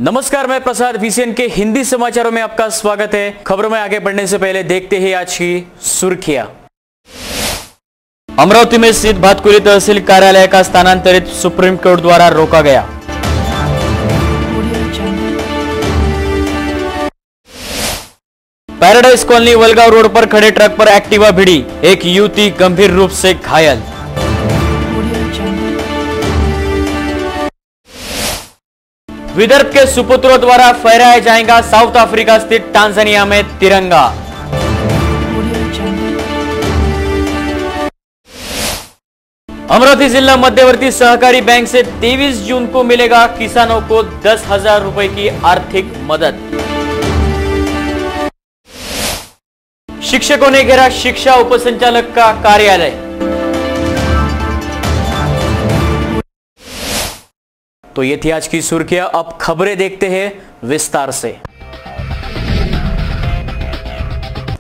नमस्कार, मैं प्रसाद VCN के हिंदी समाचारों में आपका स्वागत है। खबरों में आगे बढ़ने से पहले देखते हैं आज की सुर्खियां। अमरावती में स्थित भातकुली तहसील कार्यालय का स्थानांतरित सुप्रीम कोर्ट द्वारा रोका गया। पैराडाइज कॉलोनी वलगांव रोड पर खड़े ट्रक पर एक्टिवा भिड़ी, एक युवती गंभीर रूप से घायल। विदर्भ के सुपुत्रों द्वारा फहराया जाएगा साउथ अफ्रीका स्थित टांजानिया में तिरंगा। अमरावती जिला मध्यवर्ती सहकारी बैंक से 23 जून को मिलेगा किसानों को 10,000 रुपए की आर्थिक मदद। शिक्षकों ने घेरा शिक्षा उपसंचालक का कार्यालय। तो ये थी आज की सुर्खियां। अब खबरें देखते हैं विस्तार से।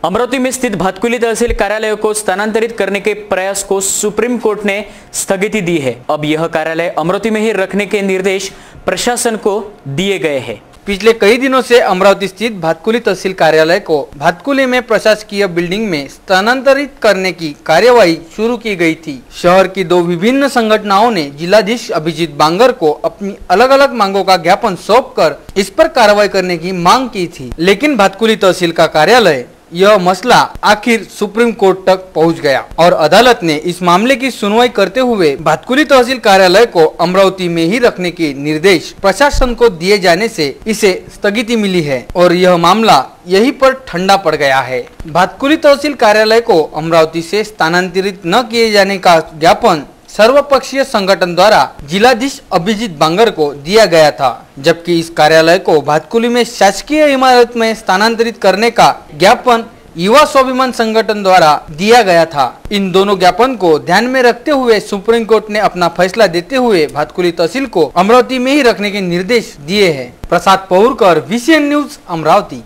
अमरावती में स्थित भातकुली तहसील कार्यालय को स्थानांतरित करने के प्रयास को सुप्रीम कोर्ट ने स्थगिति दी है। अब यह कार्यालय अमरावती में ही रखने के निर्देश प्रशासन को दिए गए हैं। पिछले कई दिनों से अमरावती स्थित भातकुली तहसील कार्यालय को भातकुली में प्रशासकीय बिल्डिंग में स्थानांतरित करने की कार्यवाही शुरू की गई थी। शहर की दो विभिन्न संगठनों ने जिलाधीश अभिजीत बांगर को अपनी अलग अलग मांगों का ज्ञापन सौंपकर इस पर कार्रवाई करने की मांग की थी, लेकिन भातकुली तहसील का कार्यालय यह मसला आखिर सुप्रीम कोर्ट तक पहुंच गया और अदालत ने इस मामले की सुनवाई करते हुए भातकुली तहसील कार्यालय को अमरावती में ही रखने के निर्देश प्रशासन को दिए जाने से इसे स्थगिति मिली है और यह मामला यहीं पर ठंडा पड़ गया है। भातकुली तहसील कार्यालय को अमरावती से स्थानांतरित न किए जाने का ज्ञापन सर्वपक्षीय संगठन द्वारा जिलाधीश अभिजीत बांगर को दिया गया था, जबकि इस कार्यालय को भातकुली में शासकीय इमारत में स्थानांतरित करने का ज्ञापन युवा स्वाभिमान संगठन द्वारा दिया गया था। इन दोनों ज्ञापन को ध्यान में रखते हुए सुप्रीम कोर्ट ने अपना फैसला देते हुए भातकुली तहसील को अमरावती में ही रखने के निर्देश दिए हैं। प्रसाद पौरकर, VCN न्यूज, अमरावती।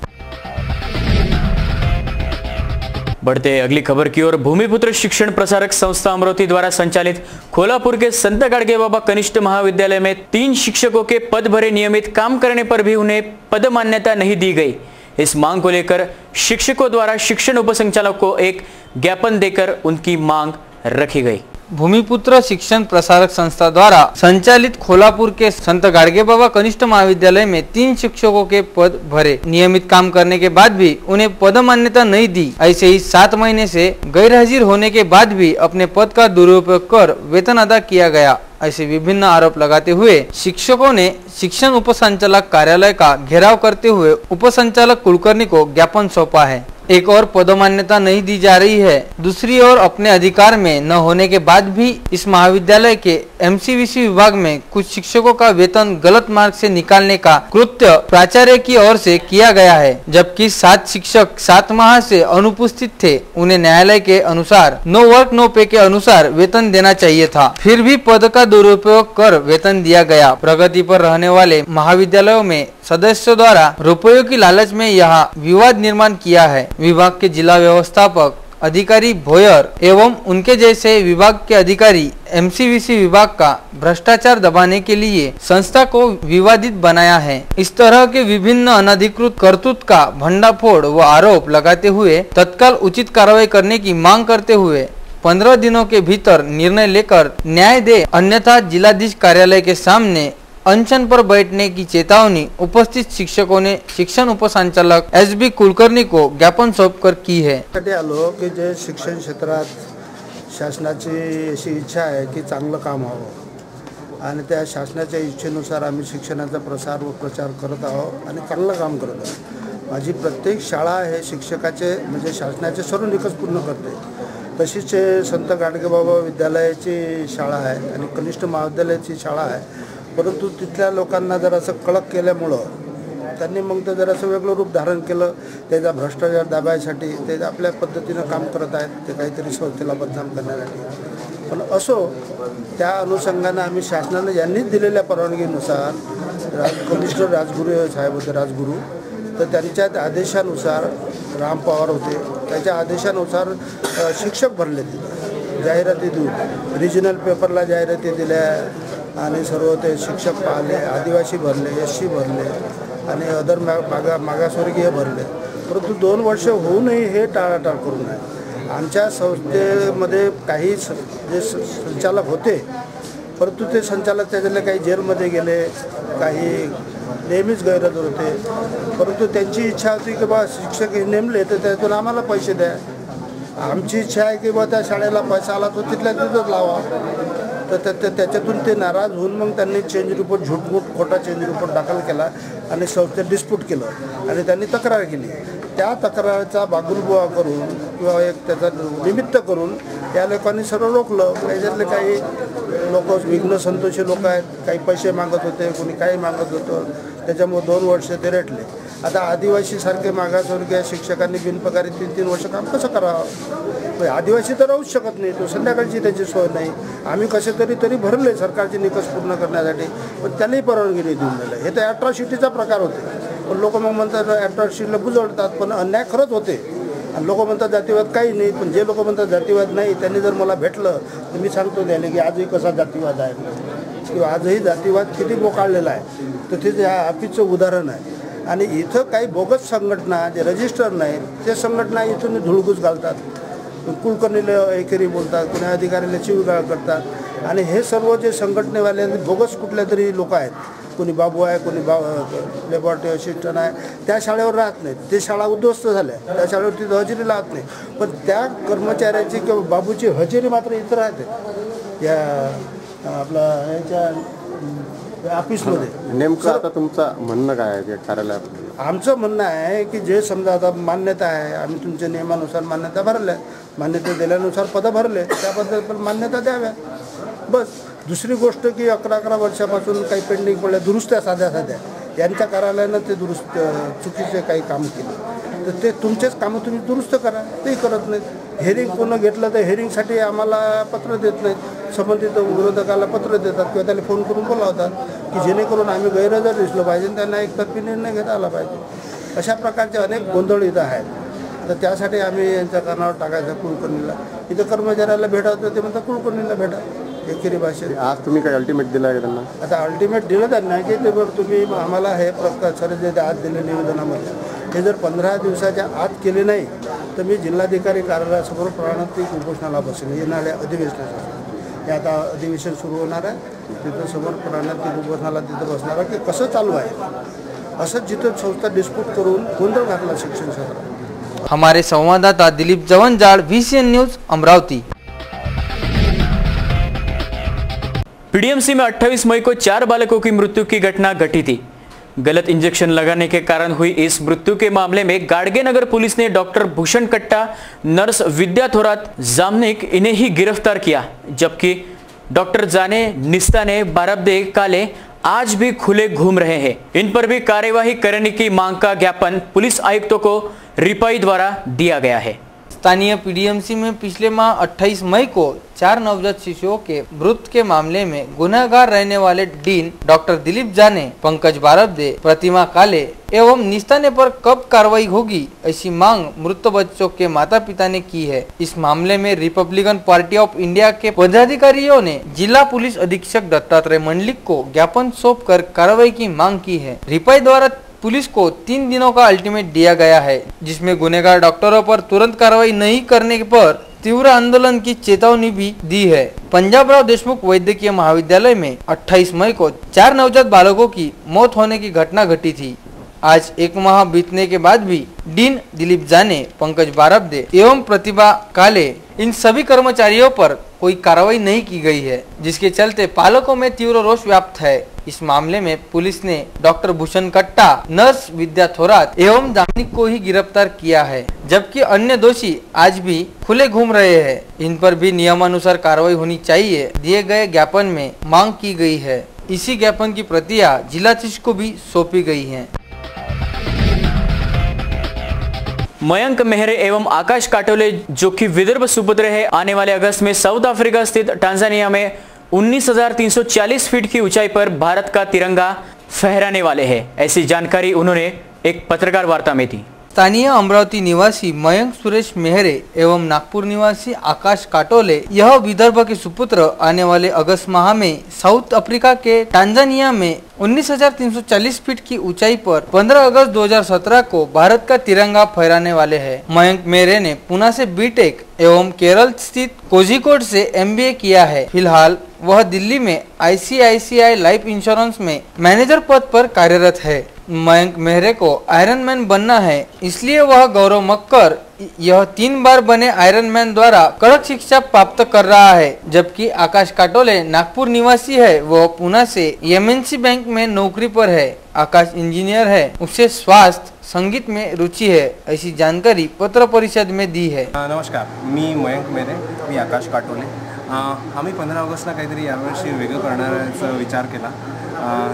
बढ़ते अगली खबर की ओर। भूमिपुत्र शिक्षण प्रसारक संस्था अमरावती द्वारा संचालित खोलापुर के संत गाडगे बाबा कनिष्ठ महाविद्यालय में 3 शिक्षकों के पद भरे नियमित काम करने पर भी उन्हें पद मान्यता नहीं दी गई। इस मांग को लेकर शिक्षकों द्वारा शिक्षण उपसंचालक को एक ज्ञापन देकर उनकी मांग रखी गई। भूमिपुत्र शिक्षण प्रसारक संस्था द्वारा संचालित खोलापुर के संत गाडगे बाबा कनिष्ठ महाविद्यालय में 3 शिक्षकों के पद भरे, नियमित काम करने के बाद भी उन्हें पद मान्यता नहीं दी। ऐसे ही 7 महीने से गैरहाजिर होने के बाद भी अपने पद का दुरुपयोग कर वेतन अदा किया गया, ऐसे विभिन्न आरोप लगाते हुए शिक्षकों ने शिक्षण उपसंचालक कार्यालय का घेराव करते हुए उपसंचालक कुलकर्णी को ज्ञापन सौंपा है। एक और पदमान्यता नहीं दी जा रही है, दूसरी ओर अपने अधिकार में न होने के बाद भी इस महाविद्यालय के MCVC विभाग में कुछ शिक्षकों का वेतन गलत मार्ग से निकालने का कृत्य प्राचार्य की ओर से किया गया है, जबकि 7 शिक्षक 7 माह से अनुपस्थित थे। उन्हें न्यायालय के अनुसार नो वर्क नो पे के अनुसार वेतन देना चाहिए था, फिर भी पद का दुरुपयोग कर वेतन दिया गया। प्रगति पर रहने वाले महाविद्यालयों में सदस्यों द्वारा रुपयों की लालच में यह विवाद निर्माण किया है। विभाग के जिला व्यवस्थापक अधिकारी भोयर एवं उनके जैसे विभाग के अधिकारी MCVC विभाग का भ्रष्टाचार दबाने के लिए संस्था को विवादित बनाया है। इस तरह के विभिन्न अनधिकृत करतूत का भंडाफोड़ व आरोप लगाते हुए तत्काल उचित कार्रवाई करने की मांग करते हुए 15 दिनों के भीतर निर्णय लेकर न्याय दे, अन्यथा जिलाधीश कार्यालय के सामने अनशन पर बैठने की चेतावनी उपस्थित शिक्षकों ने शिक्षण उपसंचालक SB कुलकर्णी को ज्ञापन सौंपकर की है। आलो की जे शिक्षण क्षेत्रात शासनाची अशी इच्छा आहे की चांगलं काम व्हावं आणि त्या शासनाच्या इच्छेनुसार आम्ही शिक्षणाचा प्रसार व प्रचार करत आहोत आणि चांगलं काम करत आहोत। माझी प्रत्येक शाळा हे शिक्षकाचे म्हणजे शासनाचे सर्व निकष पूर्ण करते। तशीच संत गाडगे बाबा विद्यालयाची शाळा आहे आणि कनिष्ठ महाविद्यालयाची शाळा आहे, परंतु तिथल्या लोकांना जर असं कळक केल्यामुळं त्यांनी मग ते जर असं वेगळं रूप धारण केलं। त्याचा भ्रष्टाचार दाबायसाठी ते आपल्या पद्धतीनं काम करत आहेत, ते काहीतरी संस्थेला बदनाम करण्यासाठी। पण असो, त्या अनुषंगाने आम्ही शासनाने यांनीच दिलेल्या परवानगीनुसार कनिष्ठ राजगुरू साहेब होते राजगुरू, तर त्यांच्या आदेशानुसार राम पवार होते, त्याच्या आदेशानुसार शिक्षक भरले, जाहिराती देऊन रिजनल पेपरला जाहिराती दिल्या, आणि सर्व ते शिक्षक पाहिले, आदिवासी भरले, SC भरले आणि अदर मागासवर्गीय भरले, परंतु 2 वर्ष होऊनही हे टाळाटाळ करू नये. आमच्या संस्थेमध्ये काही जे संचालक होते, परंतु ते संचालक त्याच्यातले काही जेलमध्ये गेले, काही नेहमीच गैरहजर होते, परंतु त्यांची इच्छा होती की बा शिक्षक हे नेमले तर त्यातून आम्हाला पैसे द्या. आमची इच्छा आहे की बा त्या शाळेला पैसा आला तो तिथल्या तिथंच लावा. तर त्याच्यातून ते नाराज होऊन मग त्यांनी चेंज रिपोर्ट झूटमूट खोटा चेंज रिपोर्ट दाखल केला आणि संस्थेत डिस्प्यूट केलं आणि त्यांनी तक्रार केली. त्या तक्रारीचा बागुलबुवा करून किंवा एक त्याचा निमित्त करून या लोकांनी सर्व रोखलं. त्याच्यातले काही लोक विघ्न संतोषी लोक आहेत, काही पैसे मागत होते, कोणी काही मागत होतं, त्याच्यामुळे 2 वर्ष ते रेटले. आता आदिवासीसारखे मागासवर्गीय शिक्षकांनी बिनपगारी 3-3 वर्ष काम कसं करावं? आदिवासी तर राहूच शकत नाही, तो संध्याकाळची त्याची सोय नाही. आम्ही कसे तरी भरले सरकारचे निकष पूर्ण करण्यासाठी, पण त्यांनाही परवानगी नाही देऊन दिलं. हे तर ॲट्रॉसिटीचा प्रकार होते. पण लोक मग म्हणतात ॲट्रॉसिटीला बुजवतात, पण अन्याय खरंच होते. आणि लोक म्हणतात जातीवाद काही नाही, पण जे लोक म्हणतात जातीवाद नाही त्यांनी जर मला भेटलं तर मी सांगतो त्याला की आजही कसा जातीवाद आहे किंवा आजही जातीवाद किती बोकाळलेला आहे. तर ते ह्या ऑफिसचं उदाहरण आहे. आणि इथं काही बोगस संघटना जे रजिस्टर नाहीत ते संघटना इथून धुळगूस घालतात, कुलकर्णीला एकेरी बोलतात, कोणी अधिकाऱ्याला शिवीगाळ करतात. आणि हे सर्व जे संघटनेवाले बोगस कुठल्या तरी लोक आहेत, कोणी बाबू आहे, कोणी लॅबॉरेटरी असिस्टंट आहे, त्या शाळेवर राहत नाहीत. ते शाळा उद्ध्वस्त झाल्या, त्या शाळेवर तिथं हजेरी लावत नाही, पण त्या कर्मचाऱ्याची किंवा बाबूची हजेरी मात्र इथं राहते या आपला याच्या ऑफिसमध्ये. नेमकं आता तुमचं म्हणणं काय आहे कार्यालयात? आमचं म्हणणं आहे की जे समजा आता मान्यता आहे, आम्ही तुमच्या नियमानुसार मान्यता भरल्या, मान्यता दिल्यानुसार पदं भरले, त्याबद्दल पण मान्यता द्याव्या बस. दुसरी गोष्ट की 11 वर्षापासून काही पेंडिंग पडल्या दुरुस्त्या साध्या यांच्या कार्यालयानं ते चुकीचे काही काम केले, तर ते तुमचेच कामं तुम्ही दुरुस्त करा, तेही करत नाहीत. हेअरिंग कोण घेतलं तर हेअरिंगसाठी आम्हाला पत्र देत नाहीत, संबंधित विरोधकाला पत्र देतात किंवा त्याला फोन करून बोलावतात की जेणेकरून आम्ही गैरहजर दिसलो पाहिजे आणि त्यांना एकतर्फी निर्णय घेता आला पाहिजे. अशा प्रकारचे अनेक गोंधळ इथं आहेत. तर त्यासाठी आम्ही यांच्या कानावर टाकायचं कुलकर्णीला. इथं कर्मचाऱ्याला भेटावतं ते म्हणतात कुलकर्णीला भेटा एकेरी भाषेत. आज तुम्ही काय अल्टिमेट दिलं आहे त्यांना? आता अल्टिमेट दिलं त्यांना की ते बघ तुम्ही आम्हाला हे प्रकार सर जे आज दिले निवेदनामध्ये हे जर 15 दिवसाच्या आत केले नाही तर मी जिल्हाधिकारी कार्यालयासमोर प्राणांतिक उपोषणाला बसेल. येणाऱ्या अधिवेशनासाठी हे आता अधिवेशन सुरू होणार आहे, तिथं समोर प्राणांतिक उपोषणाला तिथं बसणार आहे की कसं चालू आहे असं जिथं संस्था डिस्प्यूट करून गोंधळ घातला शिक्षण क्षेत्रात. हमारे संवाददाता Dilip Jawanjad, VCN news, Amravati. PDMC में 28 मई को 4 बालकों की मृत्यु की घटना घटी थी. गलत इंजेक्शन लगाने के कारण हुई इस मृत्यु के मामले में गाडगे नगर पुलिस ने डॉक्टर भूषण कट्टा, नर्स विद्या थोरात, जामनिक इन्हें ही गिरफ्तार किया, जबकि डॉक्टर जाने, निस्ताने, बारबदे, काले आज भी खुले घूम रहे हैं. इन पर भी कार्यवाही करने की मांग का ज्ञापन पुलिस आयुक्तों को रिपाई द्वारा दिया गया है. स्थानीय पीडीएमसी में पिछले माह 28 मई को 4 नवजात शिशुओं के मृत्यु के मामले में गुनहगार रहने वाले डीन डॉक्टर दिलीप जाने, पंकज बारबदे, प्रतिमा काले एवं निस्ताने पर कब कार्रवाई होगी, ऐसी मांग मृत बच्चों के माता पिता ने की है. इस मामले में रिपब्लिकन पार्टी ऑफ इंडिया के पदाधिकारियों ने जिला पुलिस अधीक्षक दत्तात्रेय मंडलिक को ज्ञापन सौंप कर कार्रवाई की मांग की है. रिपाई द्वारा पुलिस को 3 दिनों का अल्टीमेट दिया गया है, जिसमें गुनहगार डॉक्टरों पर तुरंत कार्रवाई नहीं करने पर तीव्र आंदोलन की चेतावनी भी दी है. पंजाबराव देशमुख वैद्यकीय महाविद्यालय में 28 मई को 4 नवजात बालकों की मौत होने की घटना घटी थी. आज 1 माह बीतने के बाद भी डीन दिलीप जाने, पंकज बारबदे एवं प्रतिभा काले इन सभी कर्मचारियों पर कोई कार्रवाई नहीं की गई है, जिसके चलते पालकों में तीव्र रोष व्याप्त है. इस मामले में पुलिस ने डॉक्टर भूषण कट्टा, नर्स विद्या थोरात एवं जामनिक को ही गिरफ्तार किया है, जबकि अन्य दोषी आज भी खुले घूम रहे हैं. इन पर भी नियमानुसार कार्रवाई होनी चाहिए, दिए गए ज्ञापन में मांग की गई है. इसी ज्ञापन की प्रतियां जिलाधीश को भी सौंपी गई हैं. मयंक मेहरे एवं आकाश काटोले, जो कि विदर्भ सुपुत्र है, आने वाले अगस्त में साउथ अफ्रीका स्थित टांजानिया में 19,340 फीट की ऊंचाई पर भारत का तिरंगा फहराने वाले हैं. ऐसी जानकारी उन्होंने एक पत्रकार वार्ता में दी. स्थानीय अमरावती निवासी मयंक सुरेश मेहरे एवं नागपुर निवासी आकाश काटोले यह विदर्भ के सुपुत्र आने वाले अगस्त माह में साउथ अफ्रीका के टांजानिया में 19,340 फीट की ऊंचाई पर 15 अगस्त 2017 को भारत का तिरंगा फहराने वाले हैं। मयंक मेहरे ने पुणे से बीटेक एवं केरल स्थित कोझिकोड से MBA किया है। फिलहाल वह दिल्ली में ICICI लाइफ इंश्योरेंस में मैनेजर पद पर कार्यरत है। मयंक मेहरे को आयरन मैन बनना है, इसलिए वह गौरव मक्कर यह 3 बार बने आयरन मैन द्वारा कड़क शिक्षा प्राप्त कर रहा है। जबकि आकाश काटोले नागपुर निवासी है, वह पुणे से MNC बैंक में नौकरी पर है। आकाश इंजीनियर है, उसे स्वास्थ्य संगीत में रुचि है, ऐसी जानकारी पत्र परिषद में दी है। नमस्कार, मी मयंक मेहरे, मी आकाश काटोले। आम्ही 15 ऑगस्टला काहीतरी यावर्षी वेगळं करण्याचा विचार केला।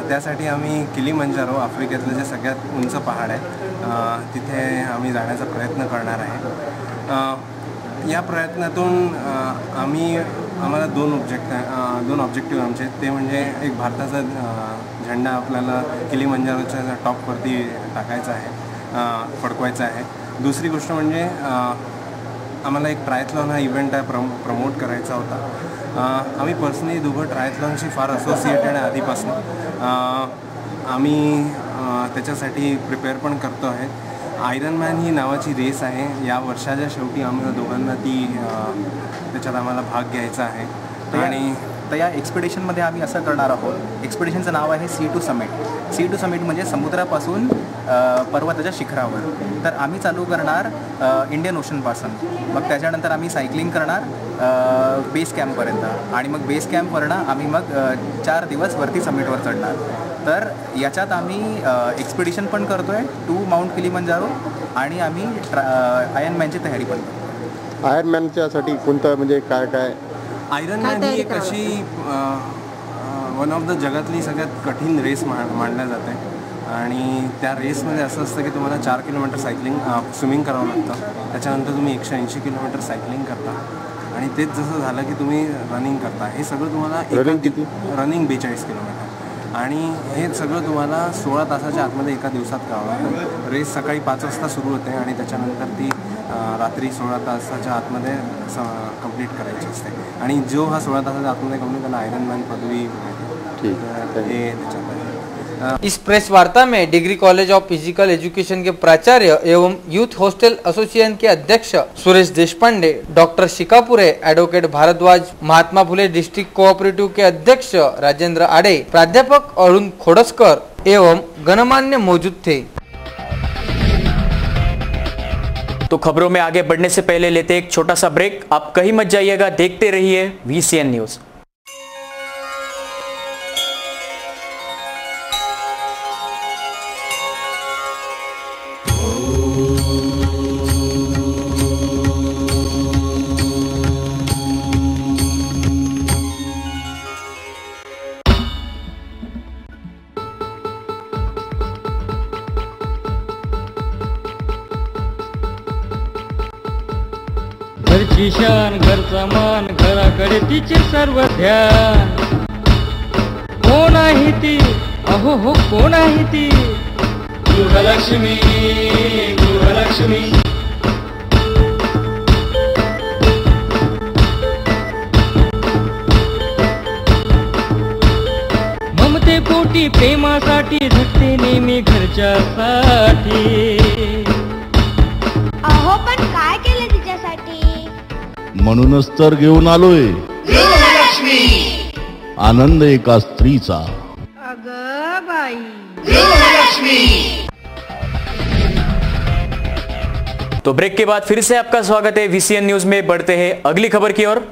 त्यासाठी आम्ही किलीमंजारो आफ्रिकेतलं जे सगळ्यात उंच पहाड आहे तिथे आम्ही जाण्याचा प्रयत्न करणार आहे। या प्रयत्नातून आम्हाला दोन ऑब्जेक्टिव्ह आमचे, ते म्हणजे एक भारताचा झेंडा आपल्याला किलीमंजारोच्या टॉपवरती टाकायचा आहे, फडकवायचा आहे। दुसरी गोष्ट म्हणजे आम्हाला एक ट्रायथलॉन हा इव्हेंट आहे प्रमोट करायचा होता। आम्ही पर्सनली दोघं ट्रायथलॉनशी फार असोसिएटेड आहे आधीपासून। आम्ही त्याच्यासाठी प्रिपेअर पण करतो आहे। आयरन मॅन ही नावाची रेस आहे, या वर्षाच्या शेवटी आम्हाला दोघांना त्याच्यात आम्हाला भाग घ्यायचा आहे। आणि तर या एक्सपिडिशनमध्ये आम्ही असं करणार आहोत। एक्सपिडिशनचं नाव आहे C2 समिट। C2 समिट म्हणजे समुद्रापासून पर्वताच्या शिखरावर। तर आम्ही चालू करणार इंडियन ओशनपासून, मग त्याच्यानंतर आम्ही सायकलिंग करणार बेस कॅम्पपर्यंत, आणि मग बेस कॅम्पवरनं आम्ही मग 4 दिवस वरती समिटवर चढणार। तर याच्यात आम्ही एक्सपिडिशन पण करतो आहे टू माउंट किलीमंजारो, आणि आम्ही आयरन मॅनची तयारी पण करतो। आयरन मॅनच्यासाठी कोणतं म्हणजे काय काय? आयरन मॅन ही एक अशी वन ऑफ द जगातली सगळ्यात कठीण रेस मानल्या जाते, आणि त्या रेसमध्ये असं असतं की तुम्हाला 4 किलोमीटर स्विमिंग करावं लागतं, त्याच्यानंतर तुम्ही 180 किलोमीटर सायकलिंग करता, आणि तेच जसं झालं की तुम्ही रनिंग करता। हे सगळं तुम्हाला रनिंग 42 किलोमीटर, आणि हे सगळं तुम्हाला 16 तासाच्या आतमध्ये एका दिवसात करावं लागतं। रेस सकाळी 5 वाजता सुरू होते आणि त्याच्यानंतर ती रात्री 16 तासाच्या आतमध्ये कंप्लीट करायची असते, आणि जो हा 16 तासाच्या आतमध्ये कंप्लीट त्याला आयरन मॅन पदवी मिळते। इस प्रेस वार्ता में degree college of physical education के प्राचार्य एवं यूथ हॉस्टल एसोसिएशन के अध्यक्ष Suresh Deshpande, doctor शिकापुरे, advocate Bhardwaj, Mahatma Phule district cooperative के अध्यक्ष राजेंद्र आडे, प्राध्यापक अरुण खोडसकर एवं गणमान्य मौजूद थे। तो खबरों में आगे बढ़ने से पहले लेते एक छोटा सा ब्रेक। आप कहीं मत जाइएगा, देखते रहिए VCN न्यूज। घरची शान, घरचा मान, घराकडे तिचे सर्व ध्यान। कोण आहे ती, अहो हो कोण आहे ती? गृहलक्ष्मी, गृहलक्ष्मी। ममते पोटी प्रेमासाठी झटते नेहमी घरच्यासाठी। अहो पण काय केलं तिच्यासाठी? म्हणूनच तर घेऊन आलोय गृहलक्ष्मी, आनंद एका स्त्रीचा। अगं बाई, गृहलक्ष्मी। तो ब्रेक के बाद फिर से आपका स्वागत है VCN न्यूज में। बढ़ते हैं अगली खबर की ओर।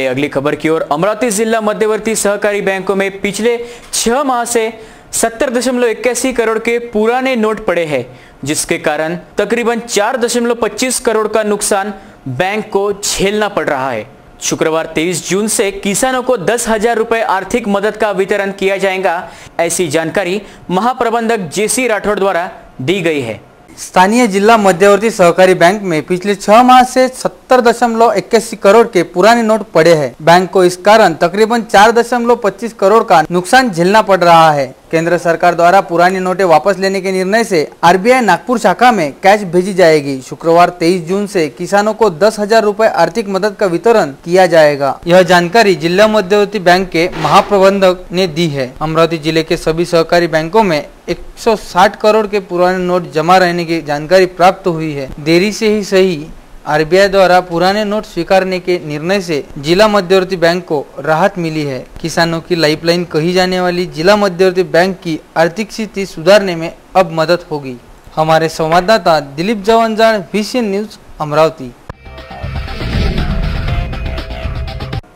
अगली खबर की ओर। अमरावती जिला मध्यवर्ती सहकारी बैंकों में पिछले 6 माह से 70.81 करोड़ के पुराने नोट पड़े हैं, जिसके कारण तकरीबन 4.25 करोड़ का नुकसान बैंक को झेलना पड़ रहा है। शुक्रवार 23 जून से किसानों को 10,000 रुपए आर्थिक मदद का वितरण किया जाएगा, ऐसी जानकारी महाप्रबंधक JC राठौड़ द्वारा दी गई है। स्थानीय जिला मध्यवर्ती सहकारी बैंक में पिछले 6 माह से 70.81 करोड़ के पुराने नोट पड़े हैं। बैंक को इस कारण तकरीबन 4.25 करोड़ का नुकसान झेलना पड़ रहा है। केंद्र सरकार द्वारा पुरानी नोटें वापस लेने के निर्णय से आरबीआई नागपुर शाखा में कैश भेजी जाएगी। शुक्रवार 23 जून से किसानों को 10,000 रुपए आर्थिक मदद का वितरण किया जाएगा। यह जानकारी जिला मध्यवर्ती बैंक के महाप्रबंधक ने दी है। अमरावती जिले के सभी सहकारी बैंकों में 160 करोड़ के पुराने नोट जमा रहने की जानकारी प्राप्त हुई है। देरी से ही सही, आरबीआई द्वारा पुराने नोट स्वीकारने के निर्णय से जिला मध्यवर्ती बैंक को राहत मिली है। किसानों की लाइफलाइन कही जाने वाली जिला मध्यवर्ती बैंक की आर्थिक स्थिति सुधारने में अब मदद होगी। हमारे संवाददाता दिलीप जवंजाळ, VCN न्यूज, अमरावती।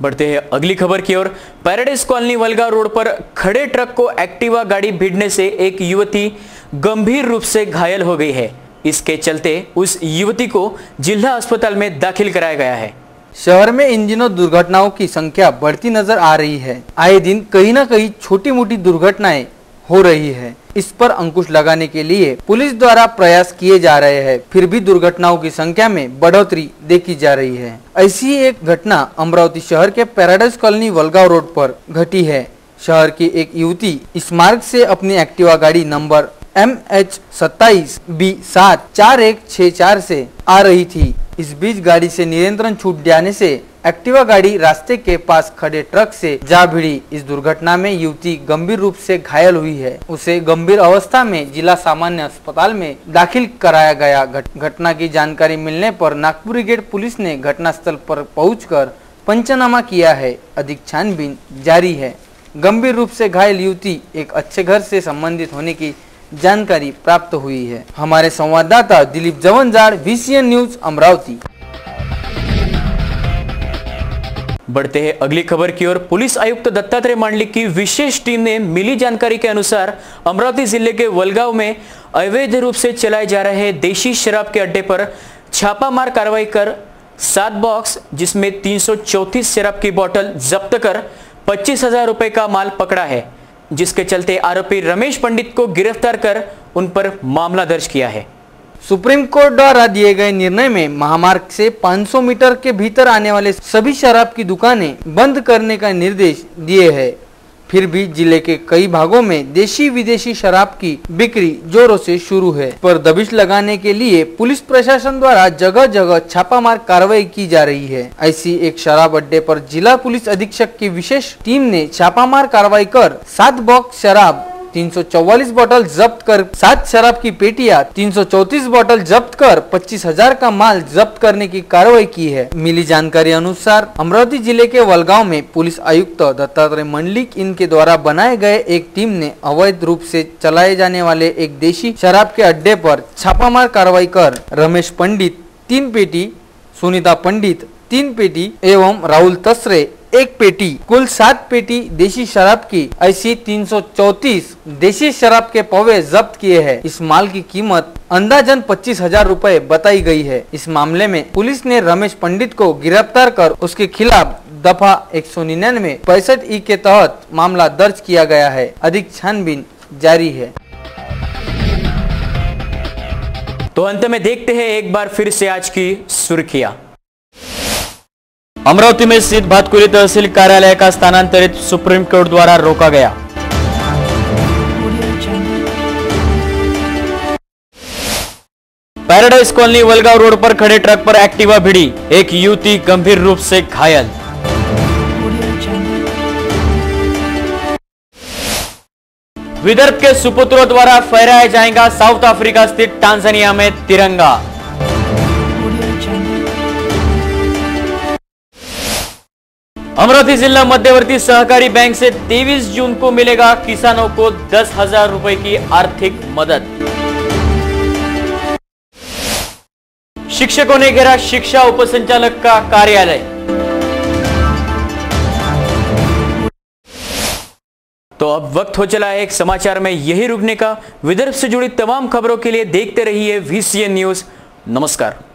बढ़ते हैं अगली खबर की ओर। पैराडाइज कॉलोनी वलगांव रोड पर खड़े ट्रक को एक्टिवा गाड़ी भिड़ने से एक युवती गंभीर रूप से घायल हो गई है। इसके चलते उस युवती को जिला अस्पताल में दाखिल कराया गया है। शहर में इन दिनों दुर्घटनाओं की संख्या बढ़ती नजर आ रही है। आए दिन कहीं न कहीं छोटी मोटी दुर्घटनाएं हो रही है। इस पर अंकुश लगाने के लिए पुलिस द्वारा प्रयास किए जा रहे हैं, फिर भी दुर्घटनाओं की संख्या में बढ़ोतरी देखी जा रही है। ऐसी एक घटना अमरावती शहर के पैराडाइज कॉलोनी वलगांव रोड पर घटी है। शहर की एक युवती इस मार्ग से अपनी एक्टिवा गाड़ी नंबर MH27B74164 से आ रही थी। इस बीच गाड़ी से नियंत्रण छूट जाने से एक्टिवा गाड़ी रास्ते के पास खड़े ट्रक से जा भिड़ी। इस दुर्घटना में युवती गंभीर रूप से घायल हुई है। उसे गंभीर अवस्था में जिला सामान्य अस्पताल में दाखिल कराया गया। घटना की जानकारी मिलने पर नागपुर ब्रिगेड पुलिस ने घटनास्थल पर पहुंचकर पंचनामा किया है। अधिक छानबीन जारी है। गंभीर रूप से घायल युवती एक अच्छे घर से संबंधित होने की जानकारी प्राप्त हुई है। हमारे संवाददाता दिलीप जवंजाळ, VCN न्यूज, अमरावती। बढ़ते हैं अगली खबर की ओर। पुलिस आयुक्त दत्तात्रेय मांडलिक की विशेष टीम ने मिली जानकारी के अनुसार अमरावती जिले के वलगांव में अवैध रूप से चलाए जा रहे देशी शराब के अड्डे पर छापामार कार्रवाई कर 7 बॉक्स जिसमें 334 शराब की बोतल जब्त कर 25,000 रुपए का माल पकड़ा है, जिसके चलते आरोपी रमेश पंडित को गिरफ्तार कर उन पर मामला दर्ज किया है। सुप्रीम कोर्ट द्वारा दिए गए निर्णय में महामार्ग से 500 मीटर के भीतर आने वाले सभी शराब की दुकानें बंद करने का निर्देश दिए हैं। फिर भी जिले के कई भागों में देशी विदेशी शराब की बिक्री जोरों से शुरू है। पर दबिश लगाने के लिए पुलिस प्रशासन द्वारा जगह जगह छापामार कार्रवाई की जा रही है। ऐसी एक शराब अड्डे पर जिला पुलिस अधीक्षक की विशेष टीम ने छापामार कार्रवाई कर 7 बॉक्स शराब, 344 बोतल जब्त कर 7 शराब की पेटियां, 334 बोतल जब्त कर 25,000 का माल जब्त करने की कार्रवाई की है। मिली जानकारी अनुसार अमरावती जिले के वलगांव में पुलिस आयुक्त दत्तात्रेय मांडलिक इनके द्वारा बनाए गए एक टीम ने अवैध रूप से चलाए जाने वाले एक देशी शराब के अड्डे पर छापामार कार्रवाई कर रमेश पंडित 3 पेटी, सुनीता पंडित 3 पेटी एवं राहुल तसरे 1 पेटी, कुल 7 पेटी देशी शराब की ऐसी 334 देशी शराब के पौवे जब्त किए हैं। इस माल की कीमत अंदाजन 25,000 रुपए बताई गई है। इस मामले में पुलिस ने रमेश पंडित को गिरफ्तार कर उसके खिलाफ दफा 199 65E के तहत मामला दर्ज किया गया है। अधिक छानबीन जारी है। तो अंत में देखते हैं एक बार फिर से आज की सुर्खियां। अमरावती में स्थित भातकुली तहसील कार्यालय का स्थानांतरित सुप्रीम कोर्ट द्वारा रोका गया। पैराडाइज कॉलोनी वलगांव रोड पर खड़े ट्रक पर एक्टिवा भिड़ी, एक युवती गंभीर रूप से घायल। विदर्भ के सुपुत्रों द्वारा फहराया जाएगा साउथ अफ्रीका स्थित टांजानिया में तिरंगा। अमरावती जिला मध्यवर्ती सहकारी बैंक से 23 जून को मिलेगा किसानों को 10,000 रुपए की आर्थिक मदद। शिक्षकों ने घेरा शिक्षा उपसंचालक का कार्यालय। तो अब वक्त हो चला है एक समाचार में यही रुकने का। विदर्भ से जुड़ी तमाम खबरों के लिए देखते रहिए VCN न्यूज। नमस्कार।